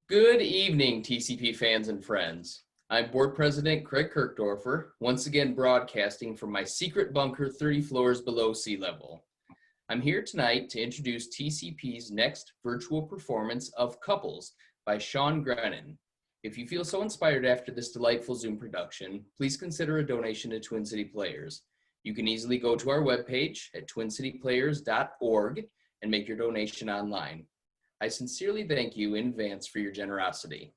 Good evening, TCP fans and friends. I'm Board President Craig Kirkdorfer, once again broadcasting from my secret bunker 30 floors below sea level. I'm here tonight to introduce TCP's next virtual performance of Couples by Sean Grennan. If you feel so inspired after this delightful Zoom production, please consider a donation to Twin City Players. You can easily go to our webpage at twincityplayers.org and make your donation online. I sincerely thank you in advance for your generosity.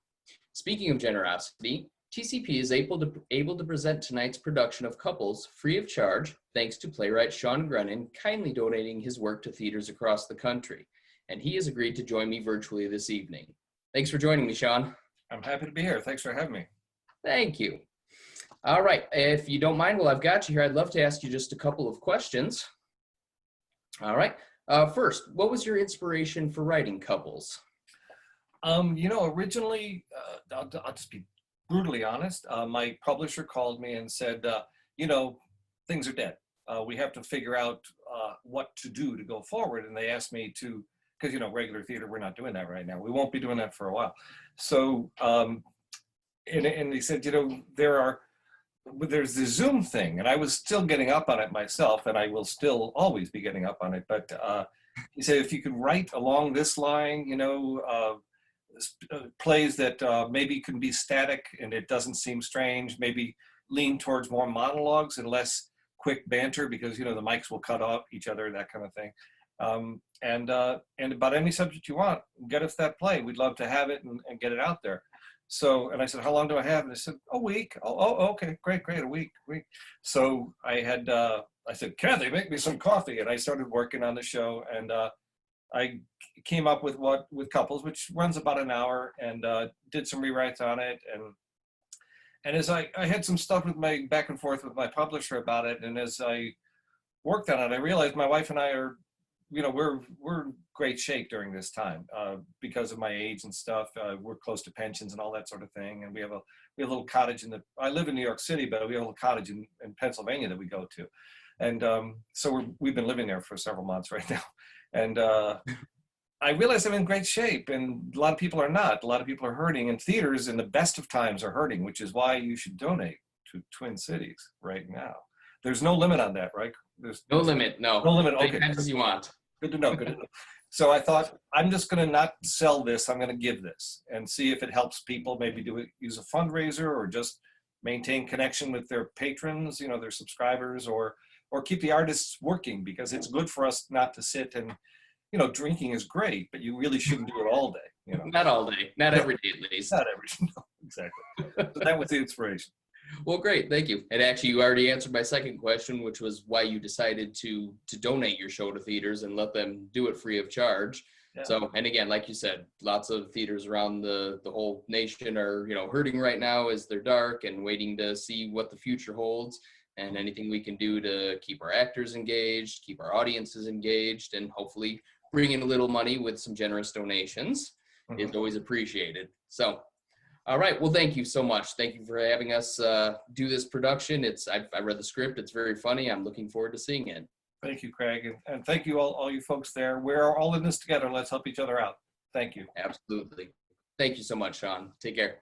Speaking of generosity, TCP is able to present tonight's production of Couples free of charge, thanks to playwright Sean Grennan kindly donating his work to theaters across the country. And he has agreed to join me virtually this evening. Thanks for joining me, Sean. I'm happy to be here. Thanks for having me. Thank you. All right, if you don't mind, while I've got you here, I'd love to ask you just a couple of questions. All right. First, what was your inspiration for writing Couples? Originally, I'll just be brutally honest. My publisher called me and said, things are dead. We have to figure out what to do to go forward. And they asked me to, because, regular theater, we're not doing that right now. We won't be doing that for a while. So, and they said, there's the Zoom thing, and I was still getting up on it myself, and I will still always be getting up on it. But he said, if you could write along this line, plays that maybe can be static and it doesn't seem strange, maybe lean towards more monologues and less quick banter because, the mics will cut off each other, that kind of thing. And about any subject you want, get us that play. We'd love to have it and get it out there. So, and I said, how long do I have? And they said, a week. Oh, okay, great, a week. So I said, Kathy, make me some coffee. And I started working on the show, and I came up with Couples, which runs about an hour, and did some rewrites on it. And as I had some stuff with my back and forth with my publisher about it, and as I worked on it, I realized my wife and I are, we're in great shape during this time because of my age and stuff. We're close to pensions and all that sort of thing. And we have a little cottage I live in New York City, but we have a little cottage in Pennsylvania that we go to. And so we've been living there for several months right now. And I realize I'm in great shape, and a lot of people are not. A lot of people are hurting, and theaters in the best of times are hurting, which is why you should donate to Twin Cities right now. There's no limit on that, right? There's no limit, no. No limit, okay. As many as you want. Good to know, good to know. So I thought, I'm just gonna not sell this, I'm gonna give this and see if it helps people maybe use a fundraiser or just maintain connection with their patrons, their subscribers, or keep the artists working, because it's good for us not to sit and, drinking is great, but you really shouldn't do it all day. Not all day, not every day at least. Not every day, no, exactly. So that was the inspiration. Well, great, thank you. And actually, you already answered my second question, which was why you decided to donate your show to theaters and let them do it free of charge. Yeah. So, and again, like you said, lots of theaters around the whole nation are, hurting right now as they're dark and waiting to see what the future holds. And anything we can do to keep our actors engaged, keep our audiences engaged, and hopefully bring in a little money with some generous donations is always appreciated. So, all right, well, thank you so much. Thank you for having us do this production. I read the script, it's very funny. I'm looking forward to seeing it. Thank you, Craig, and thank you all you folks there. We're all in this together. Let's help each other out. Thank you. Absolutely. Thank you so much, Sean. Take care.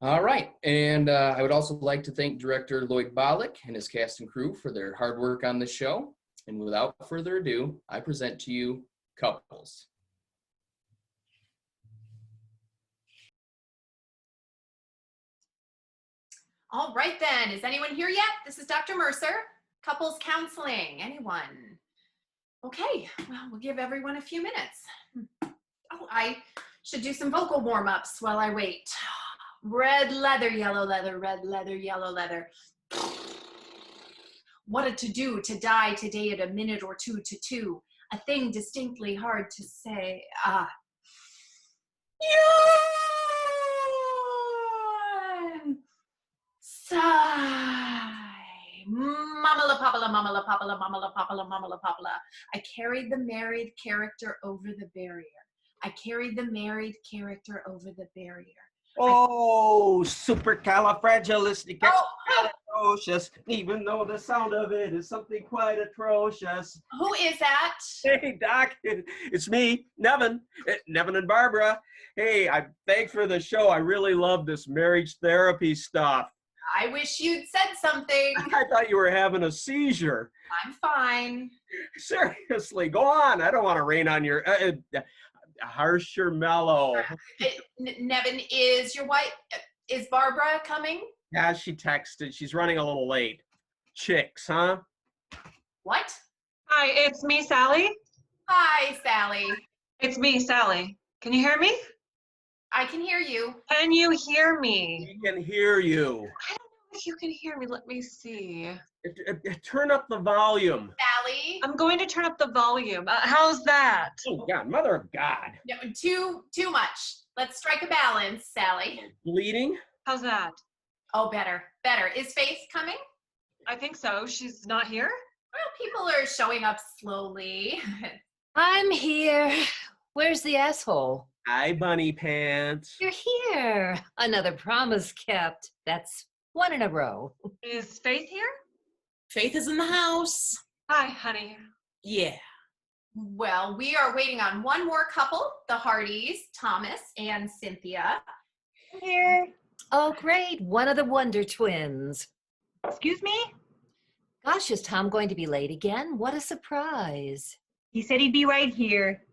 All right, and I would also like to thank director Lloyd Bollock and his cast and crew for their hard work on the show. And without further ado, I present to you Couples. All right then, is anyone here yet? This is Dr. Mercer, couples counseling. Anyone? Okay, well, we'll give everyone a few minutes. Oh, I should do some vocal warm-ups while I wait. Red leather, yellow leather, red leather, yellow leather. What a to-do to die today at a minute or two to two. A thing distinctly hard to say. Yawn! Sigh. Mamala papala, mamala papala, mamala papala, mamala papala. I carried the married character over the barrier. I carried the married character over the barrier. Oh, supercalifragilisticexpialidocious. Oh, Even though the sound of it is something quite atrocious. who is that? Hey, Doc, it's me, Nevin. Nevin and Barbara. Hey, thanks for the show. I really love this marriage therapy stuff. I wish you'd said something. I thought you were having a seizure. I'm fine. Seriously, go on. I don't want to rain on your harsh or mellow. Nevin, is your wife, is Barbara coming? Yeah, she texted. She's running a little late. Chicks, huh? What? Hi, it's me, Sally. Hi, Sally. It's me, Sally. Can you hear me? I can hear you. Can you hear me? We can hear you. I don't know if you can hear me. Let me see. Turn up the volume. Sally. I'm going to turn up the volume. How's that? Oh, God, mother of God. No, too much. Let's strike a balance, Sally. Bleeding? How's that? Oh, better. Is Faith coming? I think so. She's not here? Well, people are showing up slowly. I'm here. Where's the asshole? Hi, bunny pants. You're here. Another promise kept. That's one in a row. Is Faith here? Faith is in the house. Hi, honey. Yeah. Well, we are waiting on one more couple, the Hardys, Thomas and Cynthia. Here. Oh, great. One of the Wonder Twins. Excuse me? Gosh, is Tom going to be late again? What a surprise. He said he'd be right here.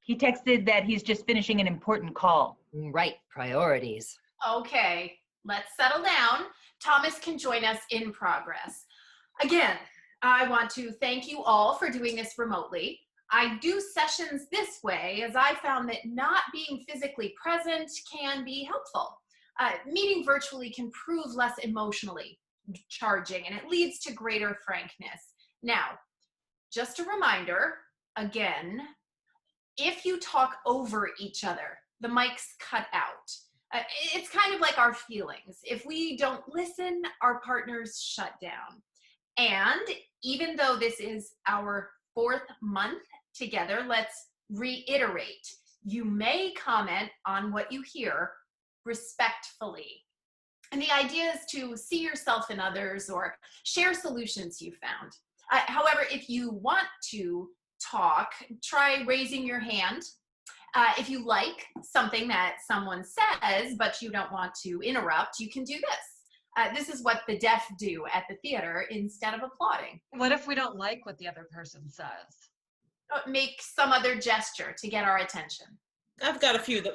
He texted that he's just finishing an important call. Right, priorities. Okay, let's settle down. Thomas can join us in progress. Again, I want to thank you all for doing this remotely. I do sessions this way as I found that not being physically present can be helpful. Meeting virtually can prove less emotionally charging and it leads to greater frankness. Now, just a reminder, again, if you talk over each other, the mics cut out. It's kind of like our feelings. If we don't listen, our partners shut down. And even though this is our 4th month together, let's reiterate. You may comment on what you hear respectfully. And the idea is to see yourself in others or share solutions you found. However, if you want to talk, try raising your hand. If you like something that someone says, but you don't want to interrupt, you can do this. This is what the deaf do at the theater instead of applauding. What if we don't like what the other person says? Make some other gesture to get our attention. I've got a few that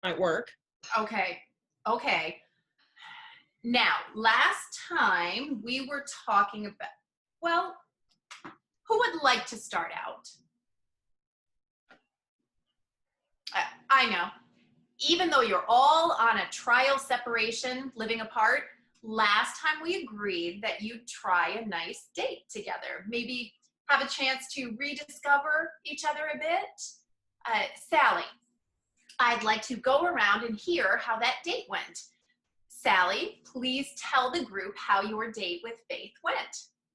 might work. Okay. Now, last time we were talking about, well, who would like to start out? I know. Even though you're all on a trial separation, living apart, last time we agreed that you'd try a nice date together. Maybe have a chance to rediscover each other a bit. Sally, I'd like to go around and hear how that date went. Sally, please tell the group how your date with Faith went.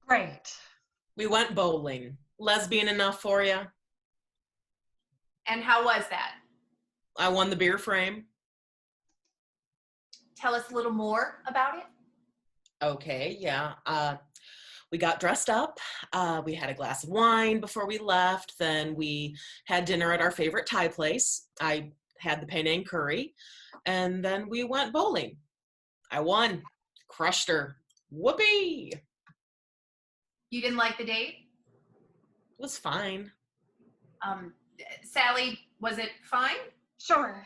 Great. We went bowling. Lesbian enough for you? And how was that? I won the beer frame. Tell us a little more about it. Okay, yeah. We got dressed up. We had a glass of wine before we left. Then we had dinner at our favorite Thai place. I had the Penang curry. And then we went bowling. I won. Crushed her. Whoopee! You didn't like the date? It was fine. Sally, was it fine? Sure.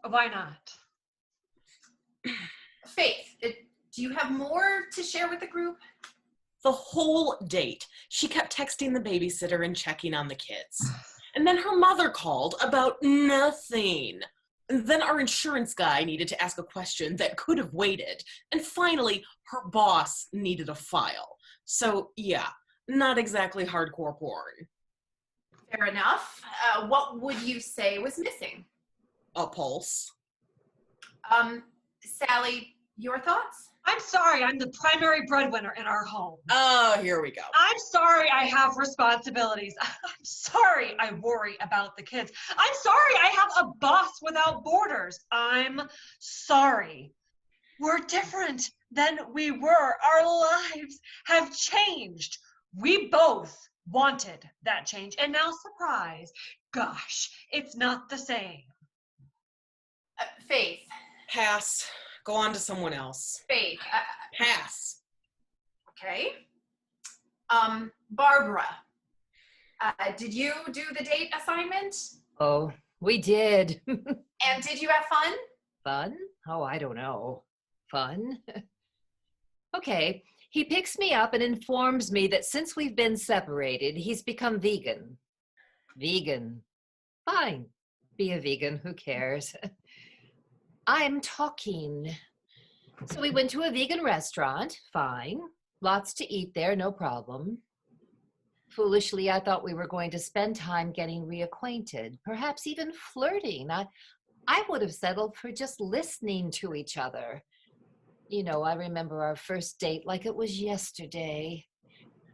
Why not? Faith, do you have more to share with the group? The whole date, she kept texting the babysitter and checking on the kids. And then her mother called about nothing. And then our insurance guy needed to ask a question that could have waited. And finally, her boss needed a file. So yeah, not exactly hardcore porn. Fair enough. What would you say was missing? A pulse. Sally, your thoughts? I'm sorry, I'm the primary breadwinner in our home. Oh, here we go. I'm sorry I have responsibilities. I'm sorry I worry about the kids. I'm sorry I have a boss without borders. I'm sorry. We're different than we were. Our lives have changed. We both wanted that change. And now, surprise, gosh, it's not the same. Faith, Pass. Go on to someone else. Faith, Pass. okay. Barbara, did you do the date assignment? Oh, we did. And did you have fun? Fun? Oh, I don't know. Fun? Okay, he picks me up and informs me that since we've been separated, he's become vegan. Vegan. Fine. Be a vegan, who cares? I'm talking. So we went to a vegan restaurant. Fine. Lots to eat there, no problem. Foolishly, I thought we were going to spend time getting reacquainted, perhaps even flirting. I would have settled for just listening to each other. You know, I remember our first date like it was yesterday.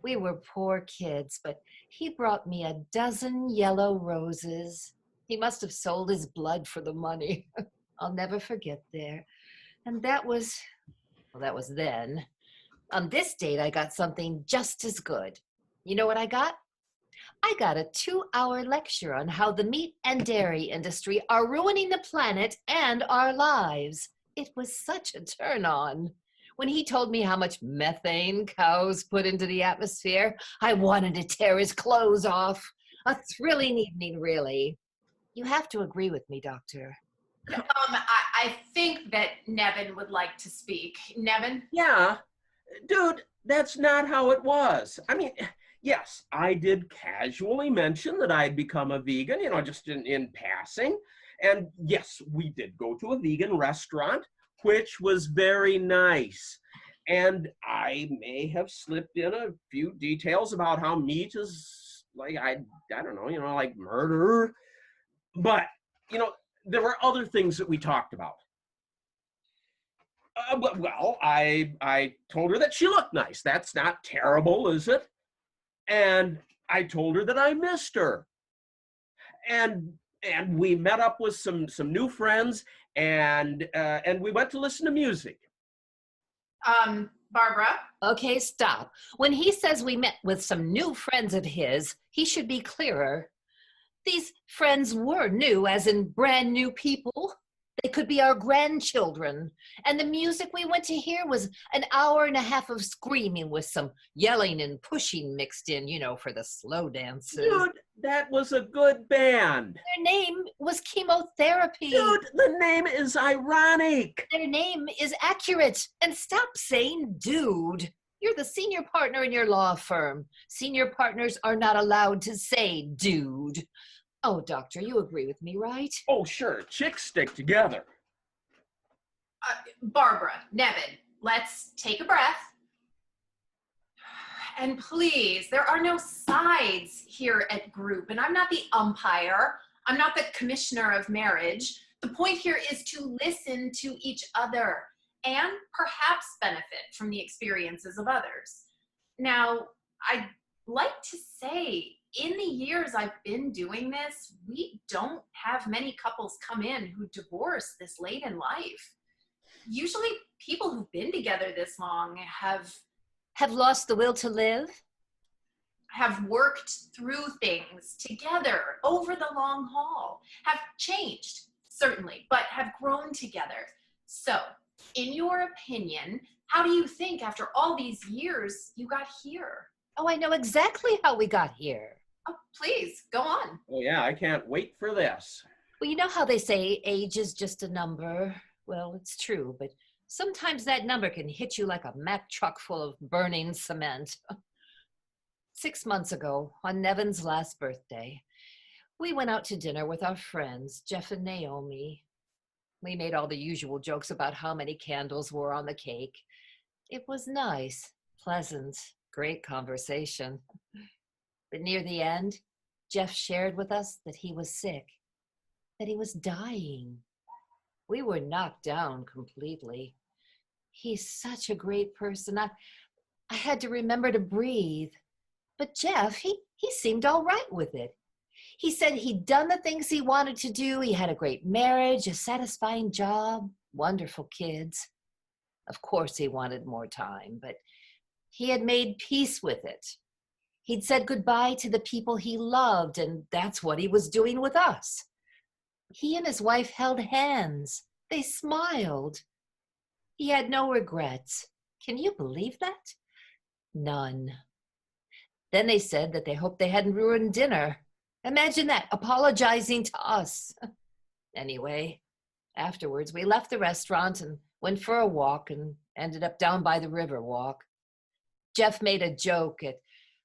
We were poor kids, but he brought me a dozen yellow roses. He must have sold his blood for the money. I'll never forget there. And that was then. On this date, I got something just as good. You know what I got? I got a 2-hour lecture on how the meat and dairy industry are ruining the planet and our lives. It was such a turn on. When he told me how much methane cows put into the atmosphere, I wanted to tear his clothes off. A thrilling evening, really. You have to agree with me, Doctor. I think that Nevin would like to speak. Nevin? Yeah, dude, that's not how it was. I mean, yes, I did casually mention that I'd become a vegan, you know, just in passing. And yes, we did go to a vegan restaurant, which was very nice. And I may have slipped in a few details about how meat is like, I don't know, you know, like murder. But, you know, there were other things that we talked about. Well, I told her that she looked nice. That's not terrible, is it? And I told her that I missed her. And we met up with some new friends, and we went to listen to music. Barbara? Okay, stop. When he says we met with some new friends of his, he should be clearer. These friends were new, as in brand new people. They could be our grandchildren. And the music we went to hear was an hour and a half of screaming with some yelling and pushing mixed in, you know, for the slow dances. Dude, that was a good band. Their name was Chemotherapy. Dude, the name is ironic. Their name is accurate. And stop saying dude. You're the senior partner in your law firm. Senior partners are not allowed to say dude. Oh, Doctor, you agree with me, right? Oh, sure. Chicks stick together. Barbara, Nevin, let's take a breath. And please, there are no sides here at group. And I'm not the umpire. I'm not the commissioner of marriage. The point here is to listen to each other and perhaps benefit from the experiences of others. Now, I'd like to say, in the years I've been doing this, we don't have many couples come in who divorce this late in life. Usually people who've been together this long have lost the will to live? Have worked through things together over the long haul, have changed, certainly, but have grown together. So, in your opinion, how do you think after all these years you got here? Oh, I know exactly how we got here. Oh, please, go on. Oh, yeah, I can't wait for this. Well, you know how they say age is just a number? Well, it's true, but sometimes that number can hit you like a Mack truck full of burning cement. 6 months ago, on Nevin's last birthday, we went out to dinner with our friends, Jeff and Naomi. We made all the usual jokes about how many candles were on the cake. It was nice, pleasant, great conversation. But near the end, Jeff shared with us that he was sick, that he was dying. We were knocked down completely. He's such a great person. I had to remember to breathe. But Jeff, he seemed all right with it. He said he'd done the things he wanted to do. He had a great marriage, a satisfying job, wonderful kids. Of course, he wanted more time, but he had made peace with it. He'd said goodbye to the people he loved, and that's what he was doing with us. He and his wife held hands. They smiled. He had no regrets. Can you believe that? None. Then they said that they hoped they hadn't ruined dinner. Imagine that, apologizing to us. Anyway, afterwards, we left the restaurant and went for a walk and ended up down by the river walk. Jeff made a joke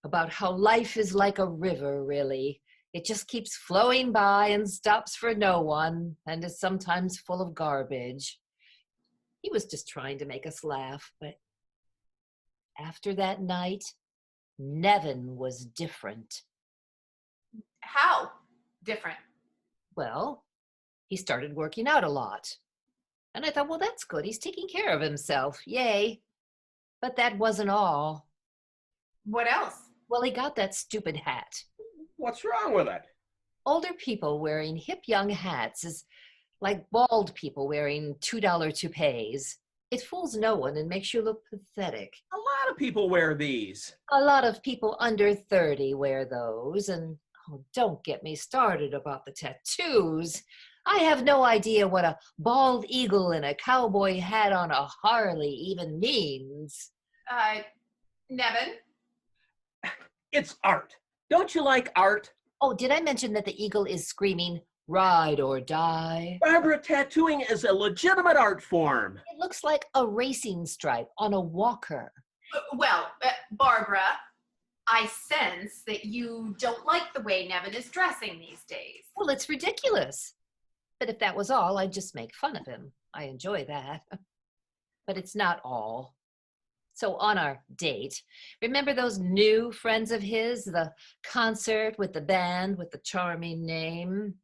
about how life is like a river, really. It just keeps flowing by and stops for no one and is sometimes full of garbage. He was just trying to make us laugh, but after that night, Nevin was different. How different? Well, he started working out a lot. And I thought, well, that's good. He's taking care of himself. Yay. But that wasn't all. What else? Well, he got that stupid hat. What's wrong with it? Older people wearing hip young hats is like bald people wearing $2 toupees. It fools no one and makes you look pathetic. A lot of people wear these. A lot of people under 30 wear those, and oh, don't get me started about the tattoos. I have no idea what a bald eagle and a cowboy hat on a Harley even means. Nevin? It's art. Don't you like art? Oh, did I mention that the eagle is screaming, ride or die? Barbara, tattooing is a legitimate art form. It looks like a racing stripe on a walker. Barbara, I sense that you don't like the way Nevin is dressing these days. Well, it's ridiculous. But if that was all, I'd just make fun of him. I enjoy that. But it's not all. So on our date, remember those new friends of his, the concert with the band with the charming name?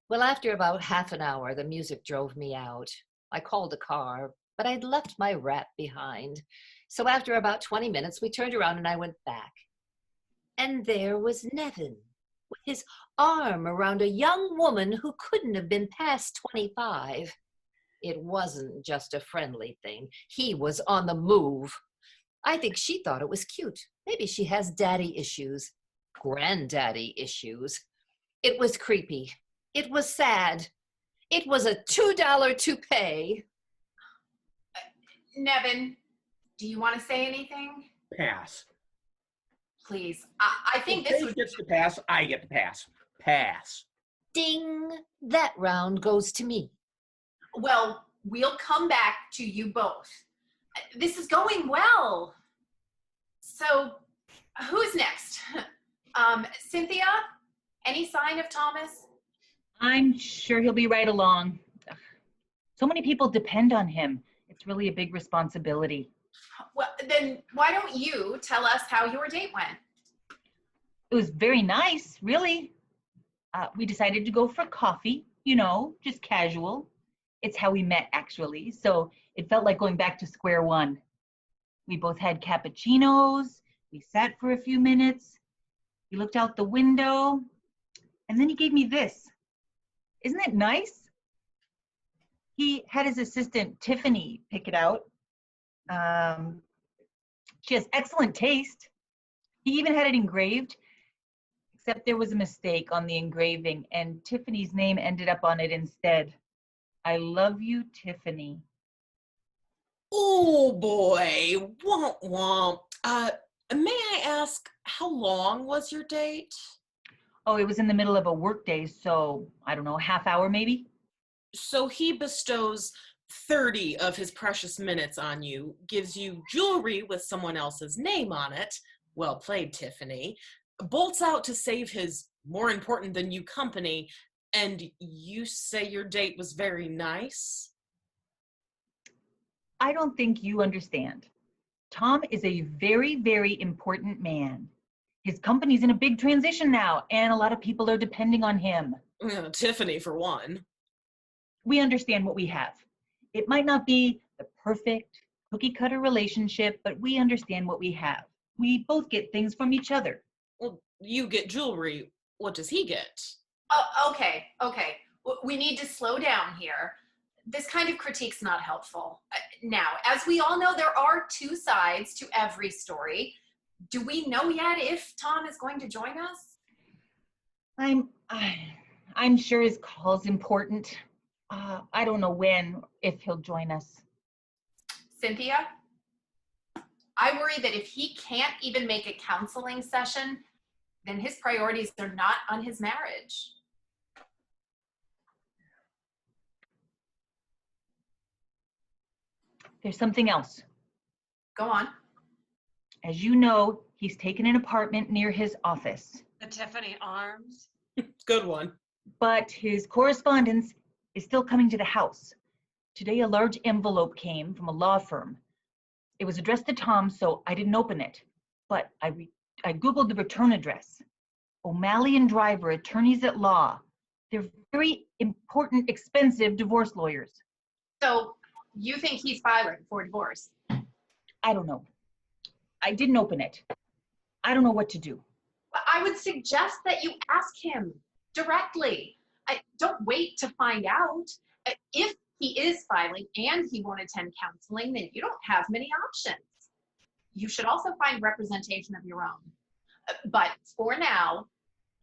Well, after about half an hour, the music drove me out. I called a car, but I'd left my wrap behind. So after about 20 minutes, we turned around and I went back. And there was Nevin, with his arm around a young woman who couldn't have been past 25. It wasn't just a friendly thing. He was on the move. I think she thought it was cute. Maybe she has daddy issues, granddaddy issues. It was creepy. It was sad. It was a $2 toupee. Nevin, do you want to say anything? Pass. Please. I think If this Dave was... gets to pass, I get to pass. Pass. Ding! That round goes to me. Well, we'll come back to you both. This is going well. So, who's next? Cynthia? Any sign of Thomas? I'm sure he'll be right along. Ugh. So many people depend on him. It's really a big responsibility. Well, then why don't you tell us how your date went? It was very nice, really. We decided to go for coffee, you know, just casual. It's how we met, actually. So it felt like going back to square one. We both had cappuccinos. We sat for a few minutes. He looked out the window. And then he gave me this. Isn't it nice? He had his assistant, Tiffany, pick it out. She has excellent taste. He even had it engraved, except there was a mistake on the engraving, and Tiffany's name ended up on it instead. I love you, Tiffany. Oh boy, womp womp. May I ask, how long was your date? Oh, it was in the middle of a work day, so I don't know, half hour maybe? So he bestows 30 of his precious minutes on you, gives you jewelry with someone else's name on it, well played, Tiffany, bolts out to save his more important than you company, and you say your date was very nice? I don't think you understand. Tom is a very, very important man. His company's in a big transition now, and a lot of people are depending on him. Tiffany, for one. We understand what we have. It might not be the perfect, cookie cutter relationship, but we understand what we have. We both get things from each other. Well, you get jewelry. What does he get? Oh, okay. We need to slow down here. This kind of critique's not helpful. Now, as we all know, there are two sides to every story. Do we know yet if Tom is going to join us? I'm sure his call's important. I don't know when, if he'll join us. Cynthia? I worry that if he can't even make a counseling session, then his priorities are not on his marriage. There's something else. Go on. As you know, he's taken an apartment near his office. The Tiffany Arms. Good one. But his correspondence is still coming to the house. Today, a large envelope came from a law firm. It was addressed to Tom, so I didn't open it. But I Googled the return address. O'Malley and Driver, attorneys at law. They're very important, expensive divorce lawyers. So you think he's filing for divorce? I don't know. I didn't open it. I don't know what to do. I would suggest that you ask him directly. Don't wait to find out. If he is filing and he won't attend counseling, then you don't have many options. You should also find representation of your own. But for now,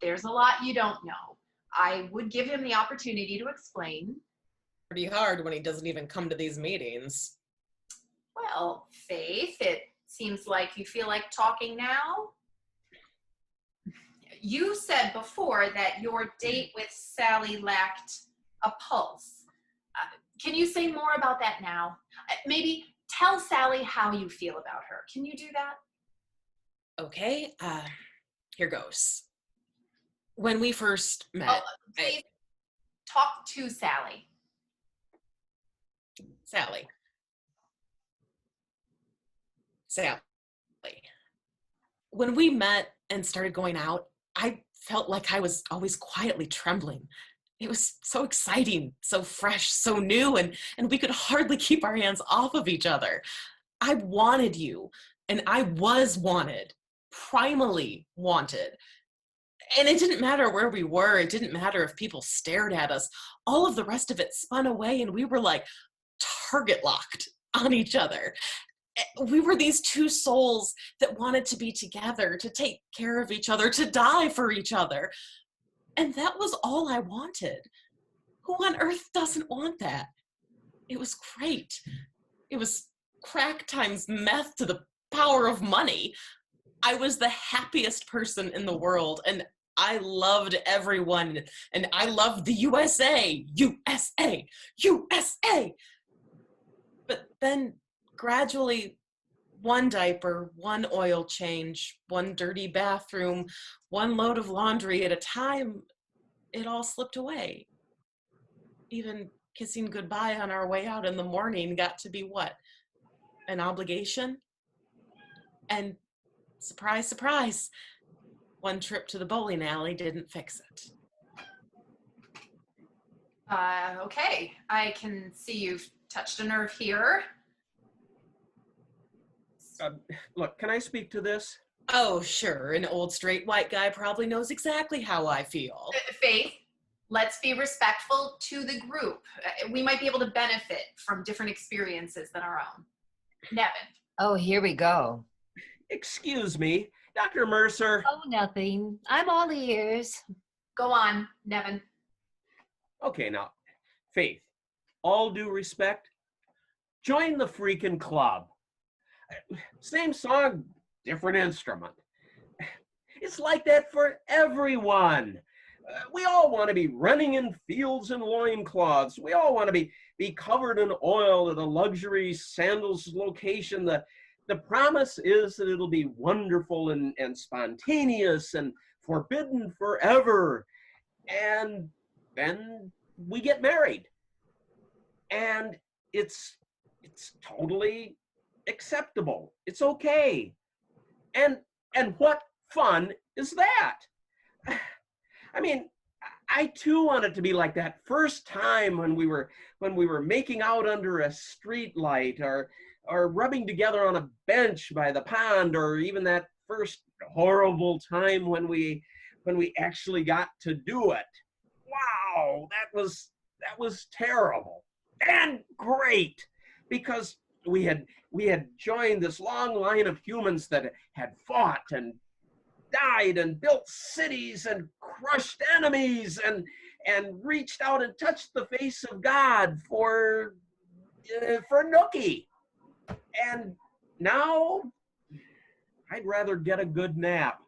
there's a lot you don't know. I would give him the opportunity to explain. Pretty hard when he doesn't even come to these meetings. Well, Faith, it seems like you feel like talking now. You said before that your date with Sally lacked a pulse. Can you say more about that now? Maybe tell Sally how you feel about her. Can you do that? Okay, here goes. When we first met, Please talk to Sally. Sally. When we met and started going out, I felt like I was always quietly trembling. It was so exciting, so fresh, so new, and we could hardly keep our hands off of each other. I wanted you, and I was wanted, primally wanted. And it didn't matter where we were. It didn't matter if people stared at us. All of the rest of it spun away, and we were like target locked on each other. We were these two souls that wanted to be together, to take care of each other, to die for each other. And that was all I wanted. Who on earth doesn't want that? It was great. It was crack times meth to the power of money. I was the happiest person in the world, and I loved everyone, and I loved the USA, USA, USA. But then gradually, one diaper, one oil change, one dirty bathroom, one load of laundry at a time, it all slipped away. Even kissing goodbye on our way out in the morning got to be what? An obligation? And surprise, surprise, one trip to the bowling alley didn't fix it. Okay, I can see you've touched a nerve here. Look, can I speak to this? Oh, sure, an old straight white guy probably knows exactly how I feel. Faith, let's be respectful to the group. We might be able to benefit from different experiences than our own. Nevin. Oh, here we go. Excuse me, Dr. Mercer. Oh, nothing. I'm all ears. Go on, Nevin. Okay, now, Faith, all due respect, join the freaking club. Same song, different instrument. It's like that for everyone. We all want to be running in fields and loincloths. We all want to be covered in oil at a luxury sandals location. The promise is that it'll be wonderful and spontaneous and forbidden forever. And then we get married. And it's totally acceptable. It's okay. And what fun is that? I mean, I too want it to be like that first time when we were making out under a street light, or rubbing together on a bench by the pond, or even that first horrible time when we actually got to do it. Wow, that was terrible and great, because we had joined this long line of humans that had fought and died and built cities and crushed enemies and reached out and touched the face of God for Nookie. And now I'd rather get a good nap.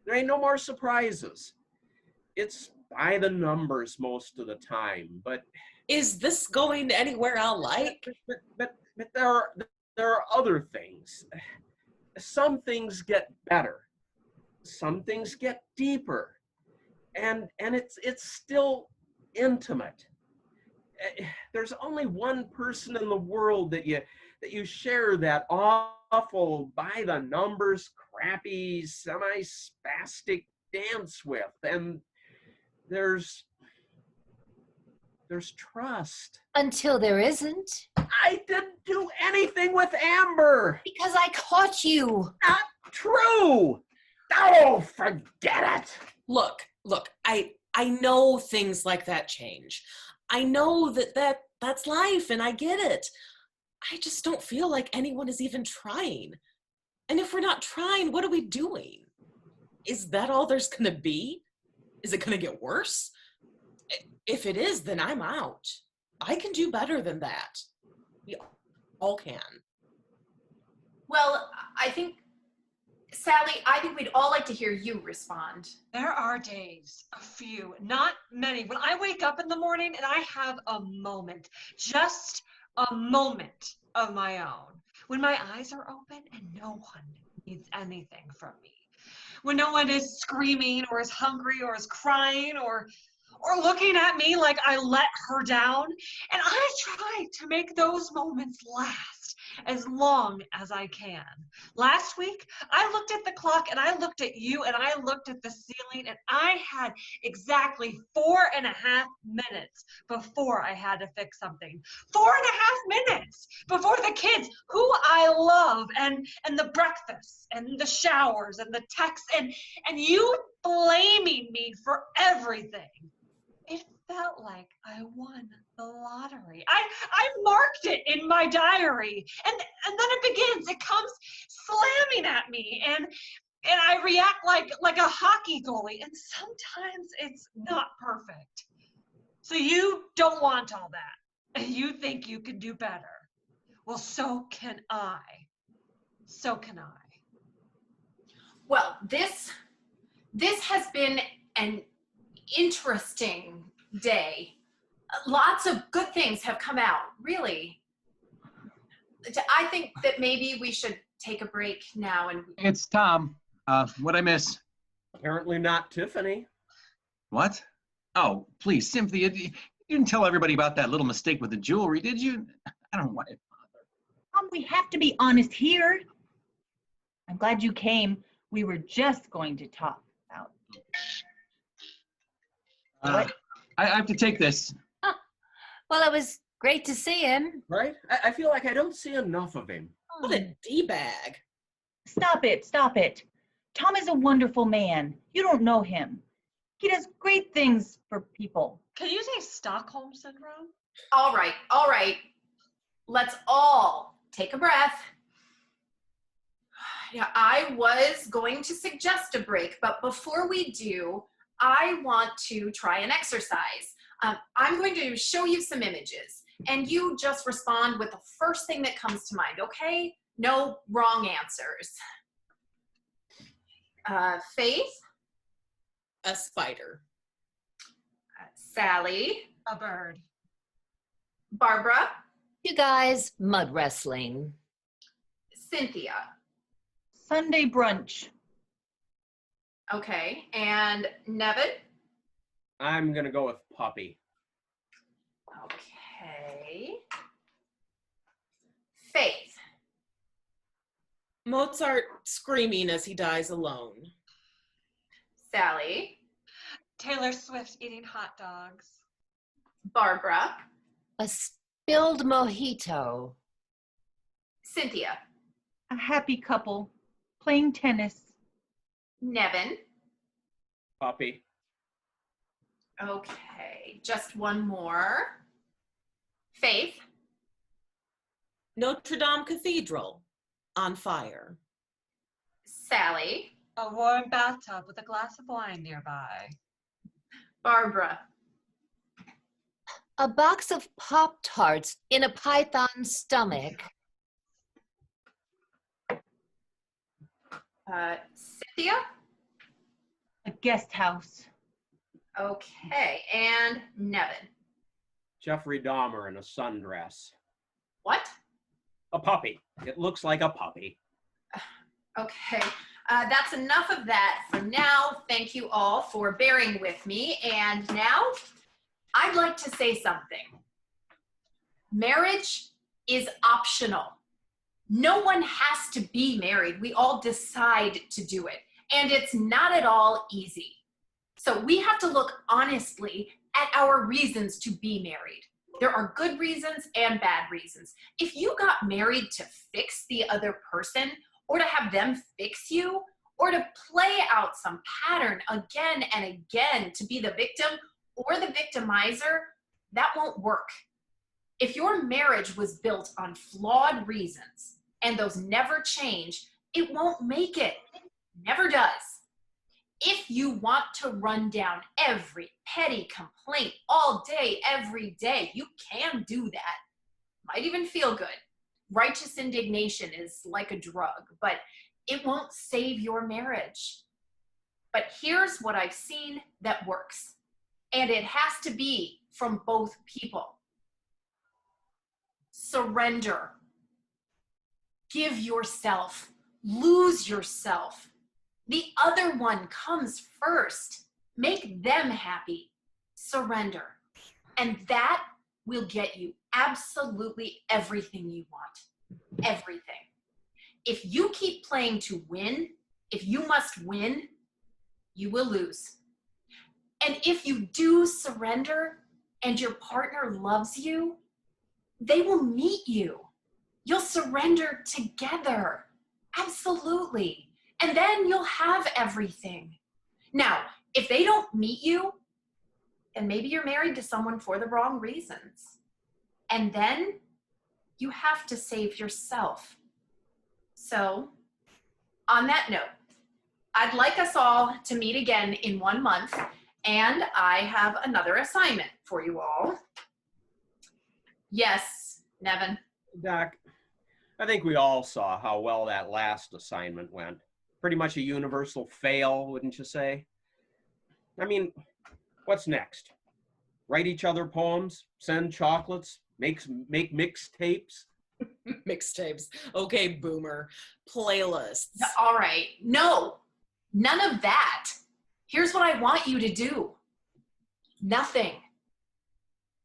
There ain't no more surprises. It's by the numbers most of the time, but Is this going anywhere I'll like? but there are other things. Some things get better. Some things get deeper. And it's still intimate. There's only one person in the world that you share that awful, by the numbers, crappy, semi-spastic dance with, and there's trust. Until there isn't. I didn't do anything with Amber. Because I caught you. Not true. Oh, forget it. Look, I know things like that change. I know that's life, and I get it. I just don't feel like anyone is even trying. And if we're not trying, what are we doing? Is that all there's gonna be? Is it gonna get worse? If it is, then I'm out. I can do better than that. We all can. Well, Sally, I think we'd all like to hear you respond. There are days, a few, not many, when I wake up in the morning and I have a moment, just a moment of my own, when my eyes are open and no one needs anything from me, when no one is screaming or is hungry or is crying or looking at me like I let her down. And I try to make those moments last as long as I can. Last week, I looked at the clock and I looked at you and I looked at the ceiling, and I had exactly 4.5 minutes before I had to fix something. 4.5 minutes before the kids who I love and the breakfasts and the showers and the texts and you blaming me for everything. It felt like I won the lottery. I marked it in my diary, and then it begins. It comes slamming at me, and I react like a hockey goalie, and sometimes it's not perfect. So you don't want all that, and you think you can do better. Well, so can I. So can I. Well, this has been an interesting day. Lots of good things have come out, really. I think that maybe we should take a break now. And It's Tom. What'd I miss? Apparently not Tiffany. What? Oh, please, Cynthia, you didn't tell everybody about that little mistake with the jewelry, did you? I don't want it. We have to be honest here. I'm glad you came. We were just going to talk about what? I have to take this. Well, it was great to see him. Right? I feel like I don't see enough of him. What a D-bag. Stop it, stop it. Tom is a wonderful man. You don't know him. He does great things for people. Can you say Stockholm Syndrome? all right. Let's all take a breath. Yeah, I was going to suggest a break, but before we do, I want to try an exercise. I'm going to show you some images, and you just respond with the first thing that comes to mind, okay? No wrong answers. Faith? A spider. Sally? A bird. Barbara? You guys, mud wrestling. Cynthia? Sunday brunch. Okay, and Nevin? I'm gonna go with puppy. Okay. Faith? Mozart screaming as he dies alone. Sally? Taylor Swift eating hot dogs. Barbara? A spilled mojito. Cynthia. A happy couple playing tennis. Nevin. Puppy. Okay, just one more. Faith. Notre Dame Cathedral on fire. Sally. A warm bathtub with a glass of wine nearby. Barbara. A box of Pop-Tarts in a python's stomach. Cynthia. A guest house. Okay, and Nevin. Jeffrey Dahmer in a sundress. What? A puppy. It looks like a puppy. Okay, that's enough of that for now. Thank you all for bearing with me. And now, I'd like to say something. Marriage is optional. No one has to be married. We all decide to do it. And it's not at all easy. So we have to look honestly at our reasons to be married. There are good reasons and bad reasons. If you got married to fix the other person, or to have them fix you, or to play out some pattern again and again to be the victim or the victimizer, that won't work. If your marriage was built on flawed reasons and those never change, it won't make it. Never does. If you want to run down every petty complaint all day, every day, you can do that. Might even feel good. Righteous indignation is like a drug, but it won't save your marriage. But here's what I've seen that works, and it has to be from both people. Surrender. Give yourself. Lose yourself. The other one comes first. Make them happy. Surrender. And that will get you absolutely everything you want. Everything. If you keep playing to win, if you must win, you will lose. And if you do surrender and your partner loves you, they will meet you. You'll surrender together. Absolutely. And then you'll have everything. Now, if they don't meet you, then maybe you're married to someone for the wrong reasons. And then you have to save yourself. So, on that note, I'd like us all to meet again in 1 month, and I have another assignment for you all. Yes, Nevin. Doc, I think we all saw how well that last assignment went. Pretty much a universal fail, wouldn't you say? I mean, what's next? Write each other poems, send chocolates, make mixtapes? Mixtapes. Okay, boomer. Playlists. All right. No, none of that. Here's what I want you to do. Nothing.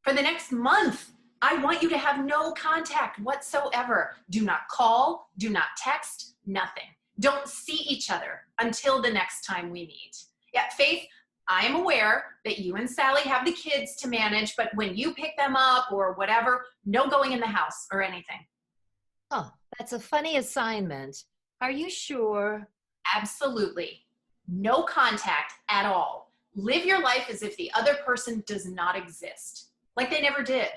For the next month, I want you to have no contact whatsoever. Do not call, do not text, nothing. Don't see each other until the next time we meet. Yeah, Faith, I am aware that you and Sally have the kids to manage, but when you pick them up or whatever, no going in the house or anything. Oh, that's a funny assignment. Are you sure? Absolutely. No contact at all. Live your life as if the other person does not exist, like they never did.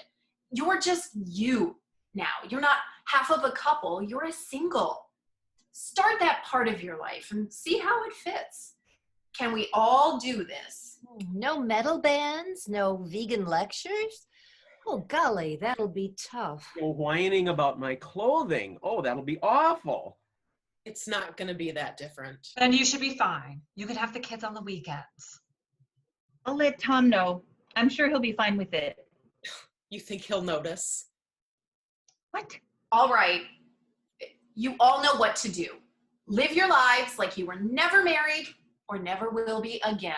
You're just you now. You're not half of a couple, you're a single. Start that part of your life and see how it fits. Can we all do this? No metal bands, no vegan lectures? Oh, golly, that'll be tough. You're whining about my clothing. Oh, that'll be awful. It's not going to be that different. Then you should be fine. You can have the kids on the weekends. I'll let Tom know. I'm sure he'll be fine with it. You think he'll notice? What? All right. You all know what to do. Live your lives like you were never married or never will be again.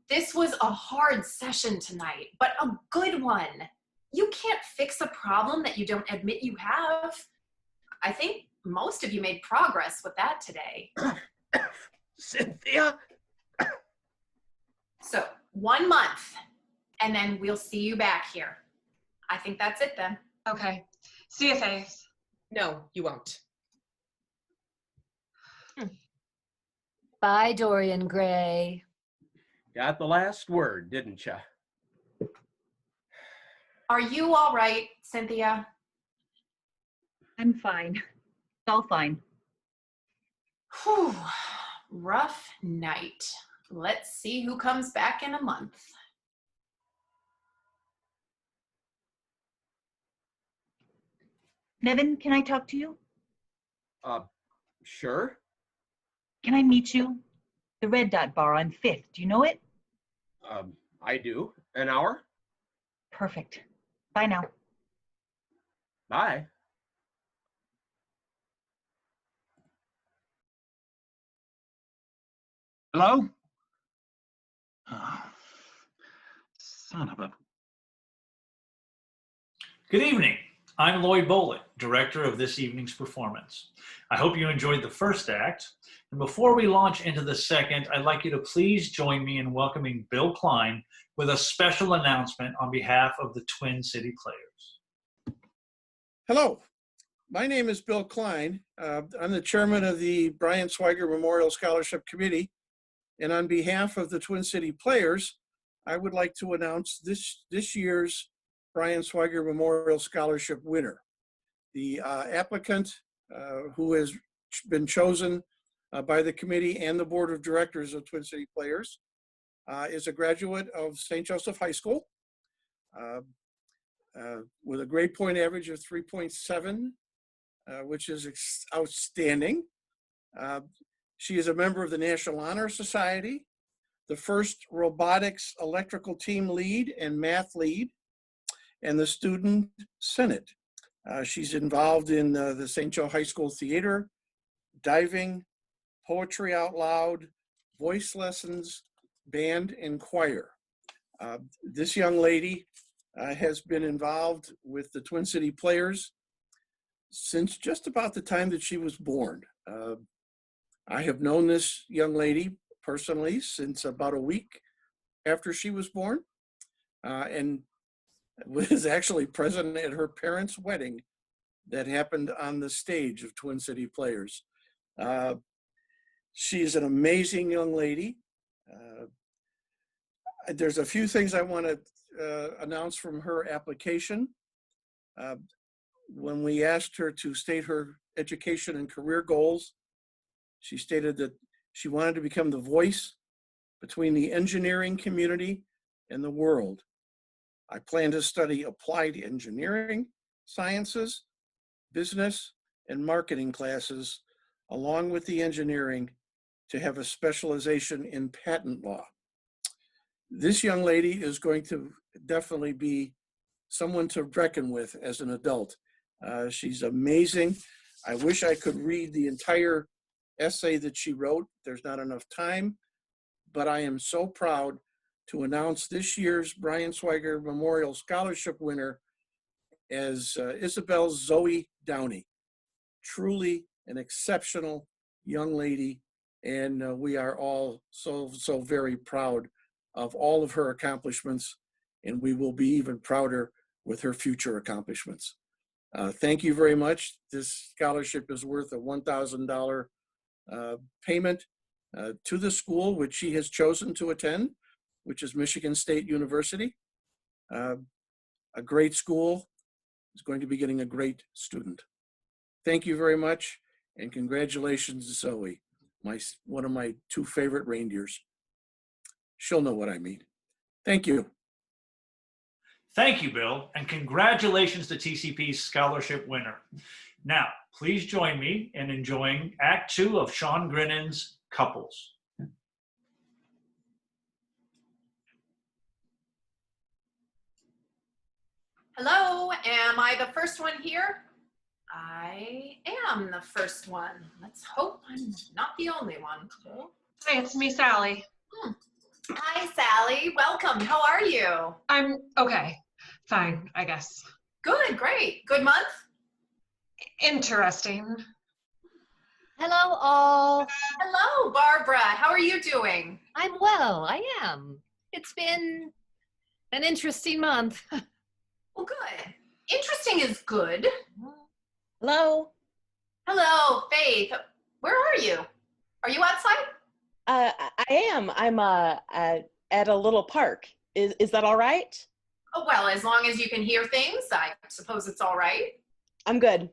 This was a hard session tonight, but a good one. You can't fix a problem that you don't admit you have. I think most of you made progress with that today. Cynthia? So 1 month, and then we'll see you back here. I think that's it then. Okay. See you, Faith. No, you won't. Bye, Dorian Gray. Got the last word, didn't you? Are you all right, Cynthia? I'm fine. It's all fine. Whew, rough night. Let's see who comes back in a month. Nevin, can I talk to you? Sure. Can I meet you? The Red Dot Bar on 5th. Do you know it? I do. An hour? Perfect. Bye now. Bye. Hello? Oh, son of a... Good evening. I'm Lloyd Bollitt, director of this evening's performance. I hope you enjoyed the first act. And before we launch into the second, I'd like you to please join me in welcoming Bill Klein with a special announcement on behalf of the Twin City Players. Hello, my name is Bill Klein. I'm the chairman of the Brian Swiger Memorial Scholarship Committee. And on behalf of the Twin City Players, I would like to announce this year's Brian Swiger Memorial Scholarship winner. The applicant who has been chosen by the committee and the board of directors of Twin City Players is a graduate of St. Joseph High School with a grade point average of 3.7, which is outstanding. She is a member of the National Honor Society, the first robotics electrical team lead and math lead, and the Student Senate. She's involved in the St. Joe High School Theater, diving, poetry out loud, voice lessons, band, and choir. This young lady has been involved with the Twin City Players since just about the time that she was born. I have known this young lady personally since about a week after she was born, and was actually present at her parents' wedding that happened on the stage of Twin City Players. She's an amazing young lady. There's a few things I want to announce from her application. When we asked her to state her education and career goals, she stated that she wanted to become the voice between the engineering community and the world. I plan to study applied engineering, sciences, business, and marketing classes, along with the engineering, to have a specialization in patent law. This young lady is going to definitely be someone to reckon with as an adult. She's amazing. I wish I could read the entire essay that she wrote. There's not enough time, but I am so proud to announce this year's Brian Swiger Memorial Scholarship winner as Isabel Zoe Downey. Truly an exceptional young lady, and we are all so very proud of all of her accomplishments, and we will be even prouder with her future accomplishments. Thank you very much. This scholarship is worth a $1,000 payment to the school which she has chosen to attend, which is Michigan State University. A great school is going to be getting a great student. Thank you very much, and congratulations, Zoe, one of my two favorite reindeers. She'll know what I mean. Thank you. Thank you, Bill, and congratulations to TCP's scholarship winner. Now, please join me in enjoying Act 2 of Sean Grennan's Couples. Hello, am I the first one here? I am the first one. Let's hope I'm not the only one. Hi, it's me, Sally. Hi, Sally. Welcome. How are you? I'm okay. Fine, I guess. Good, great. Good month? Interesting. Hello, all. Hello, Barbara. How are you doing? I'm well. I am. It's been an interesting month. Well, good. Interesting is good. Hello? Hello, Faith. Where are you? Are you outside? I am. I'm at a little park. Is that all right? Oh, well, as long as you can hear things, I suppose it's all right. I'm good.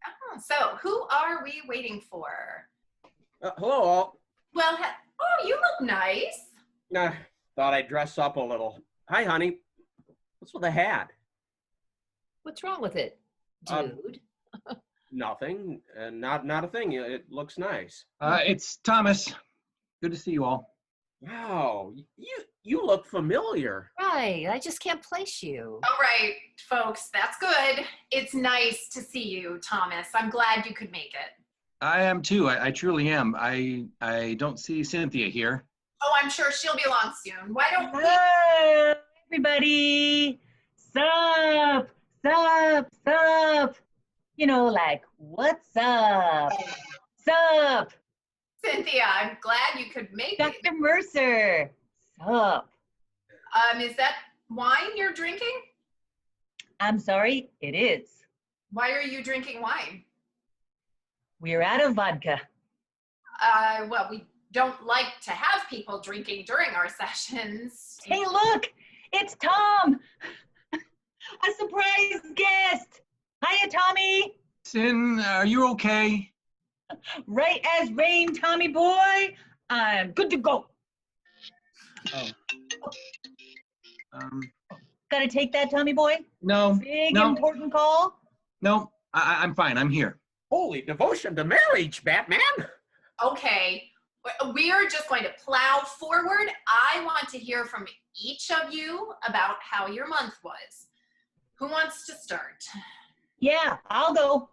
Oh, so who are we waiting for? Hello, all. Well, oh, you look nice. Thought I'd dress up a little. Hi, honey. What's with the hat? What's wrong with it, dude? Nothing. Not a thing. It looks nice. It's Thomas. Good to see you all. Wow, you look familiar. Right, I just can't place you. All right, folks, that's good. It's nice to see you, Thomas. I'm glad you could make it. I am too. I truly am. I don't see Cynthia here. Oh, I'm sure she'll be along soon. Why don't we? Hello, everybody. Sup, sup, sup. You know, like, what's up? Sup, Cynthia, I'm glad you could make it. Dr. Mercer. Sup. Is that wine you're drinking? I'm sorry, it is. Why are you drinking wine? We're out of vodka. Well, we don't like to have people drinking during our sessions. Hey, look, it's Tom. A surprise guest. Hiya, Tommy. Cyn, are you okay? Right as rain, Tommy boy. I'm good to go. Oh. Gotta take that, Tommy boy? No. Big, no, important call? no. I'm fine. I'm here. Holy devotion to marriage, Batman. Okay, we are just going to plow forward. I want to hear from each of you about how your month was. Who wants to start? Yeah, I'll go.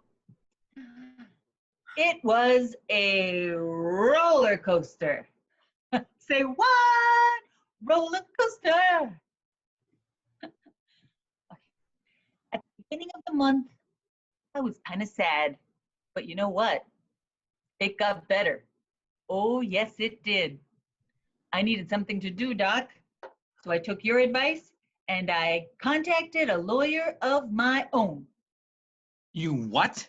It was a roller coaster. Say what? Roller coaster. At the beginning of the month, I was kind of sad. But you know what? It got better. Oh, yes, it did. I needed something to do, Doc. So I took your advice and I contacted a lawyer of my own. You what?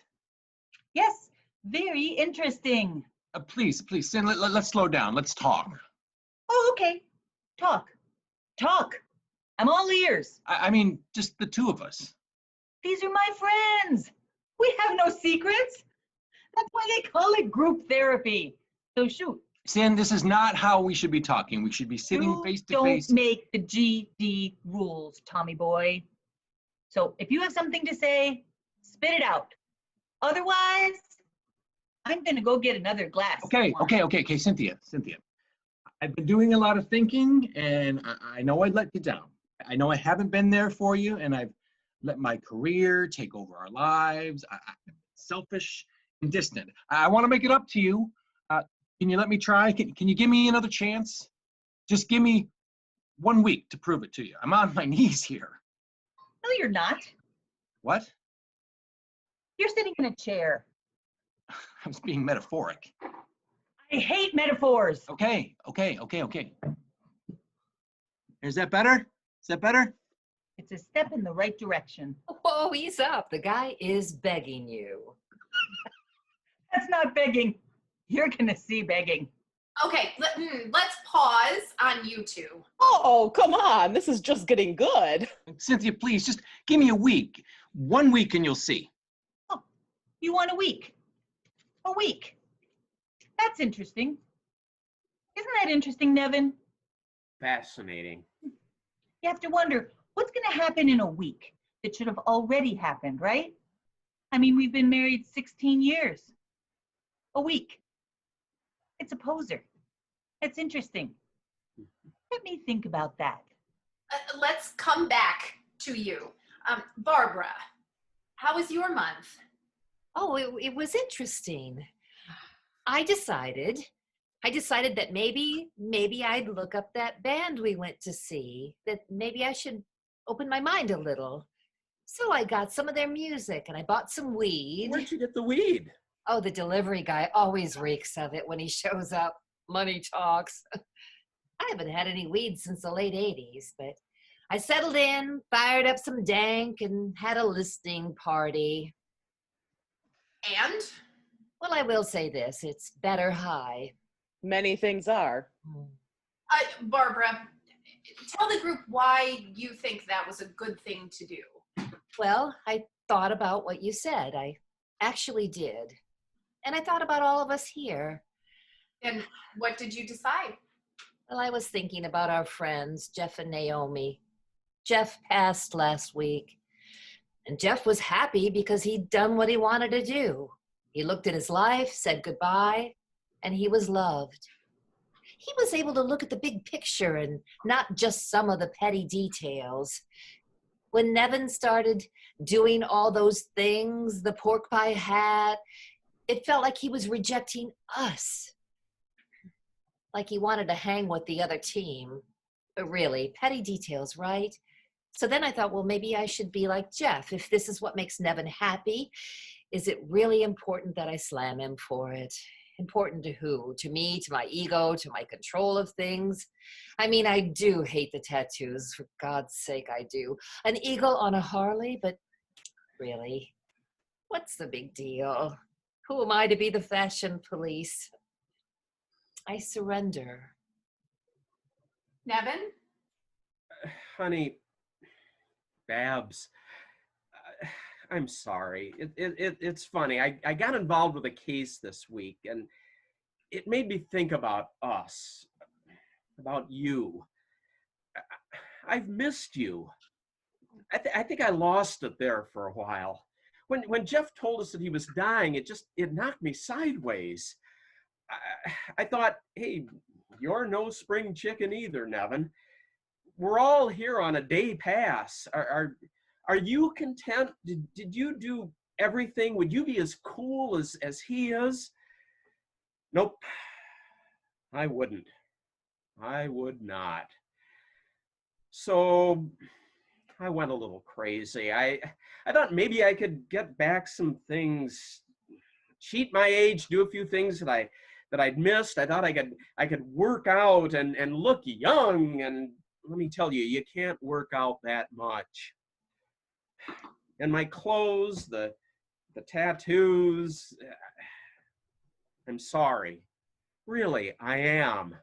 Yes, very interesting. Please, Cyn, let's slow down. Let's talk. Oh, okay. Talk. I'm all ears. I mean, just the two of us. These are my friends. We have no secrets. That's why they call it group therapy. So shoot. Cyn, this is not how we should be talking. We should be sitting You face to don't face. make the GD rules, Tommy boy. So if you have something to say, spit it out. Otherwise, I'm gonna go get another glass. Okay, Cynthia. I've been doing a lot of thinking, and I know I let you down. I know I haven't been there for you, and I've let my career take over our lives. I'm selfish and distant. I want to make it up to you. Can you let me try? Can you give me another chance? Just give me 1 week to prove it to you. I'm on my knees here. No, you're not. What? You're sitting in a chair. I was being metaphoric. I hate metaphors. Okay. Is that better? It's a step in the right direction. Whoa, ease up. The guy is begging you. That's not begging. You're gonna see begging. Okay, let's pause on you two. Oh, come on. This is just getting good. Cynthia, please, just give me a week. 1 week and you'll see. Oh, you want a week? A week. That's interesting. Isn't that interesting, Nevin? Fascinating. You have to wonder, what's going to happen in a week that should have already happened, right? I mean, we've been married 16 years. A week. It's a poser. It's interesting. Let me think about that. Let's come back to you. Barbara, how was your month? Oh, it was interesting. I decided that maybe I'd look up that band we went to see, that maybe I should open my mind a little. So I got some of their music and I bought some weed. Where'd you get the weed? Oh, the delivery guy always reeks of it when he shows up. Money talks. I haven't had any weed since the late 80s, but I settled in, fired up some dank, and had a listening party. And? Well, I will say this, it's better high. Many things are. Barbara, tell the group why you think that was a good thing to do. Well, I thought about what you said. I actually did. And I thought about all of us here. And what did you decide? Well, I was thinking about our friends, Jeff and Naomi. Jeff passed last week. And Jeff was happy because he'd done what he wanted to do. He looked at his life, said goodbye, and he was loved. He was able to look at the big picture and not just some of the petty details. When Nevin started doing all those things, the pork pie hat, it felt like he was rejecting us. Like he wanted to hang with the other team. But really, petty details, right? So then I thought, well, maybe I should be like Jeff. If this is what makes Nevin happy, is it really important that I slam him for it? Important to who? To me, to my ego, to my control of things? I mean, I do hate the tattoos, for God's sake, I do. An eagle on a Harley, but really, what's the big deal? Who am I to be the fashion police? I surrender. Nevin? Honey, Babs, I'm sorry. It's funny. I got involved with a case this week, and it made me think about us, about you. I've missed you. I think I lost it there for a while. When Jeff told us that he was dying, it knocked me sideways. I thought, hey, you're no spring chicken either, Nevin. We're all here on a day pass. Are you content? Did you do everything? Would you be as cool as he is? Nope, I wouldn't. I would not. So I went a little crazy. I thought maybe I could get back some things, cheat my age, do a few things that I'd missed. I thought I could work out and look young, and let me tell you, you can't work out that much. And my clothes, the tattoos, I'm sorry. Really, I am.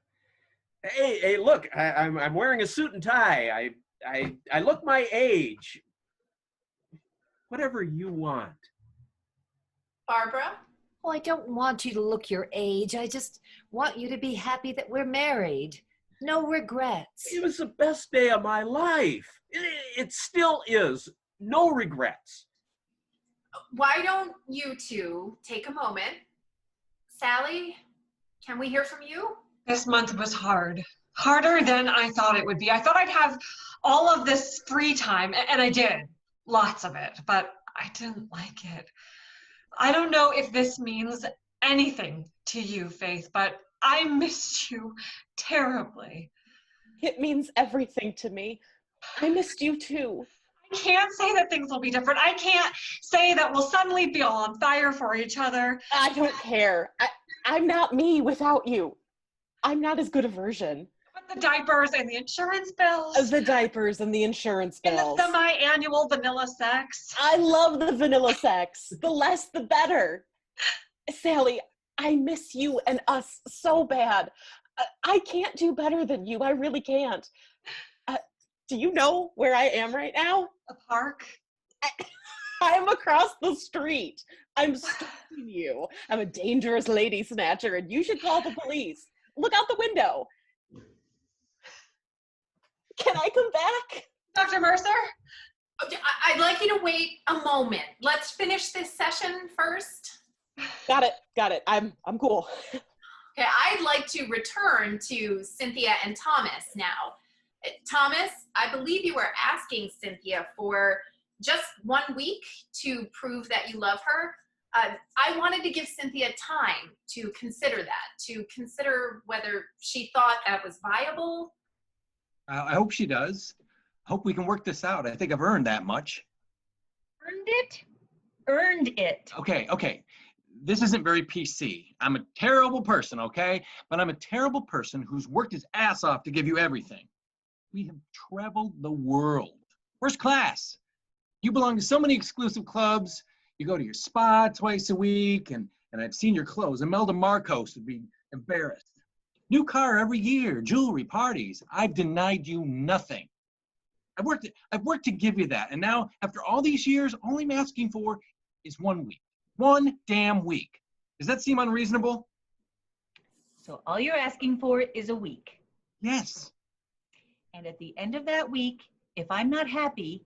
Hey, look, I'm wearing a suit and tie. I look my age. Whatever you want. Barbara? Well, I don't want you to look your age. I just want you to be happy that we're married. No regrets. It was the best day of my life. It still is. No regrets. Why don't you two take a moment? Sally, can we hear from you? This month was hard. Harder than I thought it would be. I thought I'd have all of this free time, and I did. Lots of it, but I didn't like it. I don't know if this means anything to you, Faith, but I missed you terribly. It means everything to me. I missed you too. I can't say that things will be different. I can't say that we'll suddenly be all on fire for each other. I don't care. I'm not me without you. I'm not as good a version. But the diapers and the insurance bills. The diapers and the insurance bills. And the semi-annual vanilla sex. I love the vanilla sex. The less, the better. Sally, I miss you and us so bad. I can't do better than you. I really can't. Do you know where I am right now? A park. I'm across the street. I'm stalking you. I'm a dangerous lady snatcher, and you should call the police. Look out the window. Can I come back? Dr. Mercer? I'd like you to wait a moment. Let's finish this session first. Got it. I'm cool. Okay, I'd like to return to Cynthia and Thomas now. Thomas, I believe you were asking Cynthia for just 1 week to prove that you love her. I wanted to give Cynthia time to consider that, to consider whether she thought that was viable. I hope she does. I hope we can work this out. I think I've earned that much. Earned it? Earned it. Okay. This isn't very PC. I'm a terrible person, okay? But I'm a terrible person who's worked his ass off to give you everything. We have traveled the world. First class. You belong to so many exclusive clubs. You go to your spa twice a week, and I've seen your clothes. Imelda Marcos would be embarrassed. New car every year, jewelry, parties. I've denied you nothing. I've worked to give you that. And now, after all these years, all I'm asking for is 1 week. 1 damn week. Does that seem unreasonable? So all you're asking for is a week. Yes. And at the end of that week, if I'm not happy,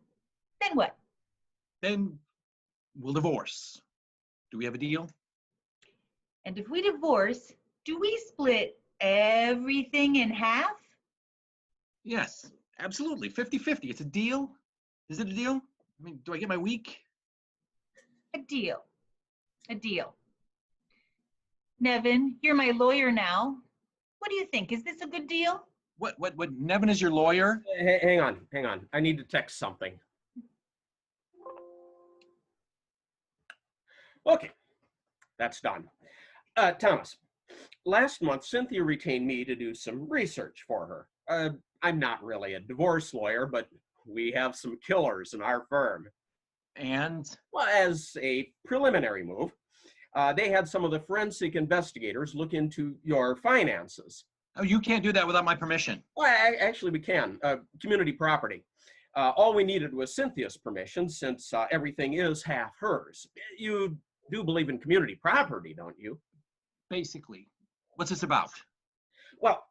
then what? Then we'll divorce. Do we have a deal? And if we divorce, do we split everything in half? Yes, absolutely. 50-50. It's a deal. Is it a deal? I mean, do I get my week? A deal. A deal. Nevin, you're my lawyer now. What do you think? Is this a good deal? What, Nevin is your lawyer? Hang on. I need to text something. Okay, that's done. Thomas, last month, Cynthia retained me to do some research for her. I'm not really a divorce lawyer, but we have some killers in our firm. And? Well, as a preliminary move, they had some of the forensic investigators look into your finances. Oh, you can't do that without my permission. Well, actually, we can. Community property. All we needed was Cynthia's permission, since everything is half hers. You do believe in community property, don't you? Basically. What's this about? Well,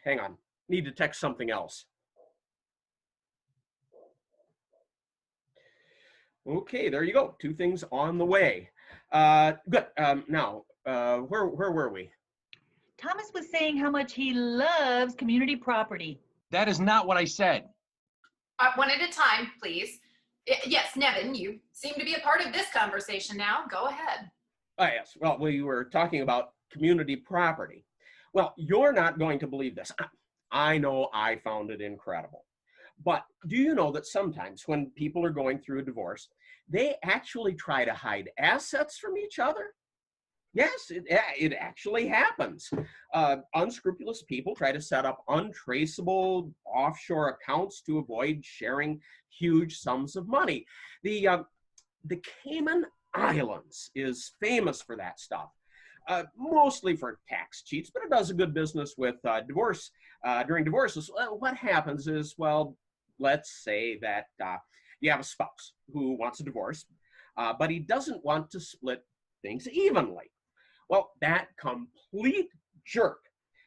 hang on. Need to text something else. Okay, there you go. 2 things on the way. Good. Now, where were we? Thomas was saying how much he loves community property. That is not what I said. One at a time, please. Yes, Nevin, you seem to be a part of this conversation now. Go ahead. Yes. Well, we were talking about community property. Well, you're not going to believe this. I know I found it incredible. But do you know that sometimes when people are going through a divorce, they actually try to hide assets from each other? Yes, it actually happens. Unscrupulous people try to set up untraceable offshore accounts to avoid sharing huge sums of money. The Cayman Islands is famous for that stuff, mostly for tax cheats, but it does a good business with divorce. During divorces, what happens is, well, let's say that you have a spouse who wants a divorce, but he doesn't want to split things evenly. Well, that complete jerk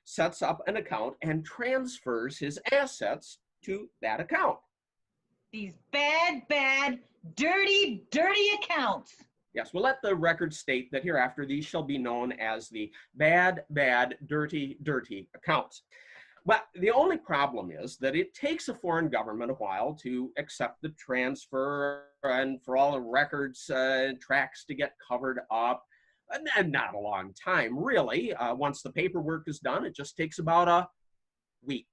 sets up an account and transfers his assets to that account. These bad, dirty accounts. Yes, we'll let the record state that hereafter these shall be known as the bad, dirty accounts. But the only problem is that it takes a foreign government a while to accept the transfer and for all the records and tracks to get covered up. And not a long time, really. Once the paperwork is done, it just takes about a week.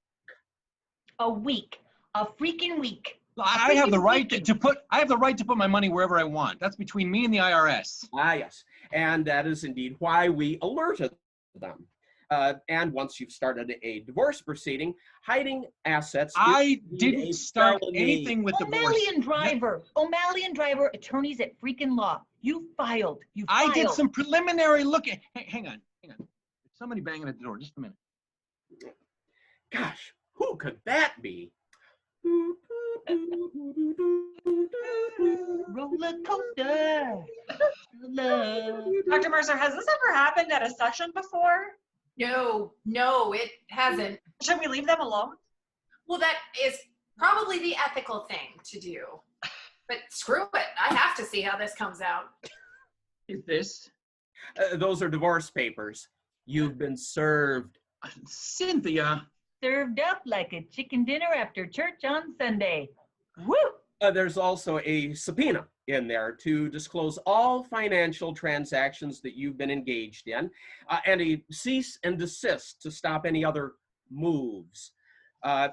A week. A freaking week. I have the right to put my money wherever I want. That's between me and the IRS. Ah, yes. And that is indeed why we alerted them. And once you've started a divorce proceeding, hiding assets. I didn't start anything with divorce. O'Malley and Driver, attorneys at freaking law. You filed. I did some preliminary looking. Hey, hang on. Somebody banging at the door. Just a minute. Gosh, who could that be? Roller coaster. Dr. Mercer, has this ever happened at a session before? No, it hasn't. Should we leave them alone? Well, that is probably the ethical thing to do. But screw it. I have to see how this comes out. Is this? Those are divorce papers. You've been served. Cynthia. Served up like a chicken dinner after church on Sunday. Woo! There's also a subpoena in there to disclose all financial transactions that you've been engaged in, and a cease and desist to stop any other moves.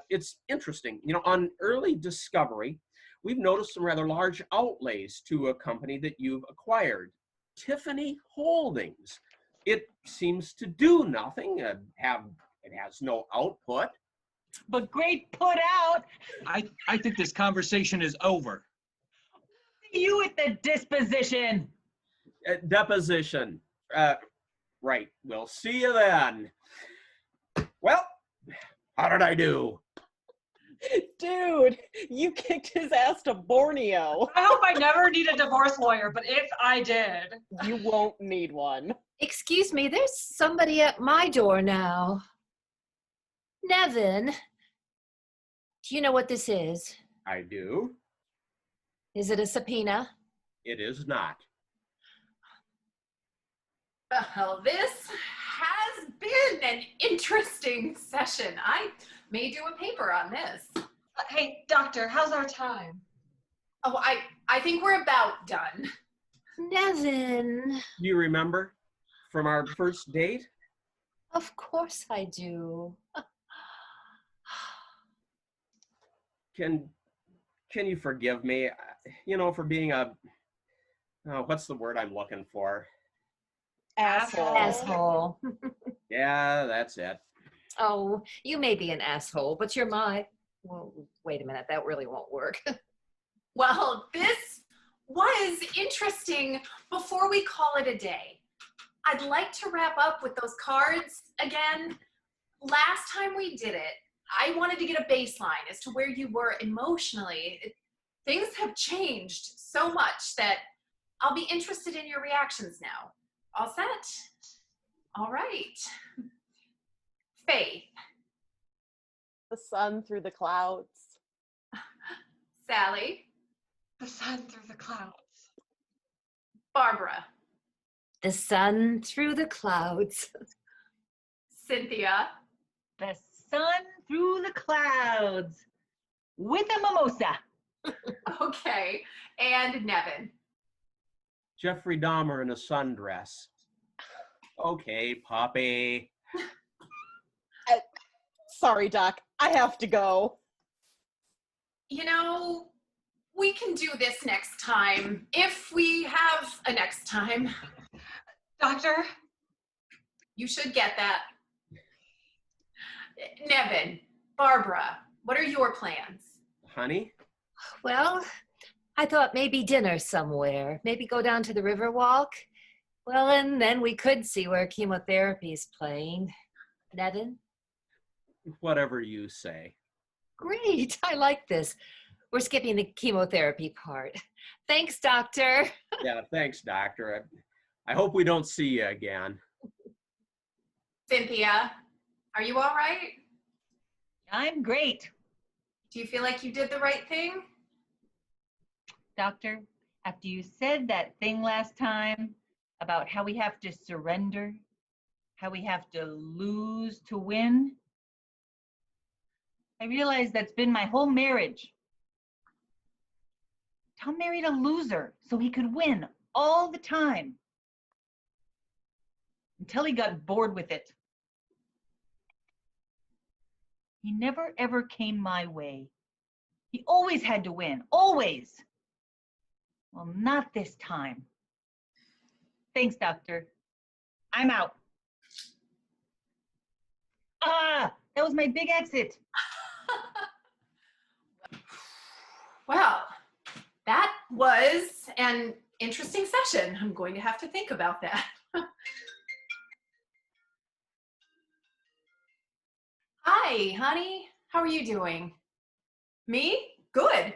It's interesting. On early discovery, we've noticed some rather large outlays to a company that you've acquired, Tiffany Holdings. It seems to do nothing, it has no output. But great put out. I think this conversation is over. See you at the disposition. Deposition. Right. We'll see you then. Well, how did I do? Dude, you kicked his ass to Borneo. I hope I never need a divorce lawyer, but if I did. You won't need one. Excuse me, there's somebody at my door now. Nevin, do you know what this is? I do. Is it a subpoena? It is not. Well, this has been an interesting session. I may do a paper on this. Hey, doctor, how's our time? Oh, I think we're about done. Nevin, Do you remember from our first date? of course I do. Can you forgive me? For being a, what's the word I'm looking for? Asshole. Asshole. Yeah, that's it. Oh, you may be an asshole, but you're well, wait a minute, that really won't work. Well, this was interesting. Before we call it a day, I'd like to wrap up with those cards again. Last time we did it, I wanted to get a baseline as to where you were emotionally. Things have changed so much that I'll be interested in your reactions now. All set? All right. Faith. The sun through the clouds. Sally. The sun through the clouds. Barbara. The sun through the clouds. Cynthia. The sun through the clouds with a mimosa. Okay. And Nevin. Jeffrey Dahmer in a sundress. Okay, Poppy. Sorry, Doc. I have to go. We can do this next time, if we have a next time. Doctor? You should get that. Nevin, Barbara, what are your plans? Honey? Well, I thought maybe dinner somewhere. Maybe go down to the Riverwalk. Well, and then we could see where chemotherapy's playing. Nevin? Whatever you say. Great, I like this. We're skipping the chemotherapy part. Thanks, doctor. Yeah, thanks, doctor. I hope we don't see you again. Cynthia, are you all right? I'm great. Do you feel like you did the right thing? Doctor, after you said that thing last time about how we have to surrender, how we have to lose to win, I realized that's been my whole marriage. Tom married a loser so he could win all the time until he got bored with it. He never ever came my way. He always had to win, always. Well, not this time. Thanks, doctor. I'm out. That was my big exit. Well, that was an interesting session. I'm going to have to think about that. Hi, honey. How are you doing? Me? Good.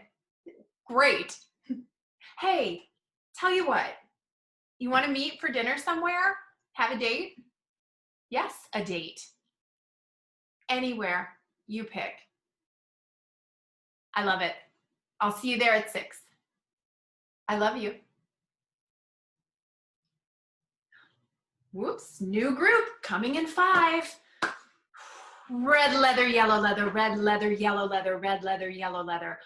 Great. Hey, tell you what. You want to meet for dinner somewhere? Have a date? Yes, a date. Anywhere you pick. I love it. I'll see you there at 6. I love you. Whoops, new group coming in 5. Red leather, yellow leather, red leather, yellow leather, red leather, yellow leather.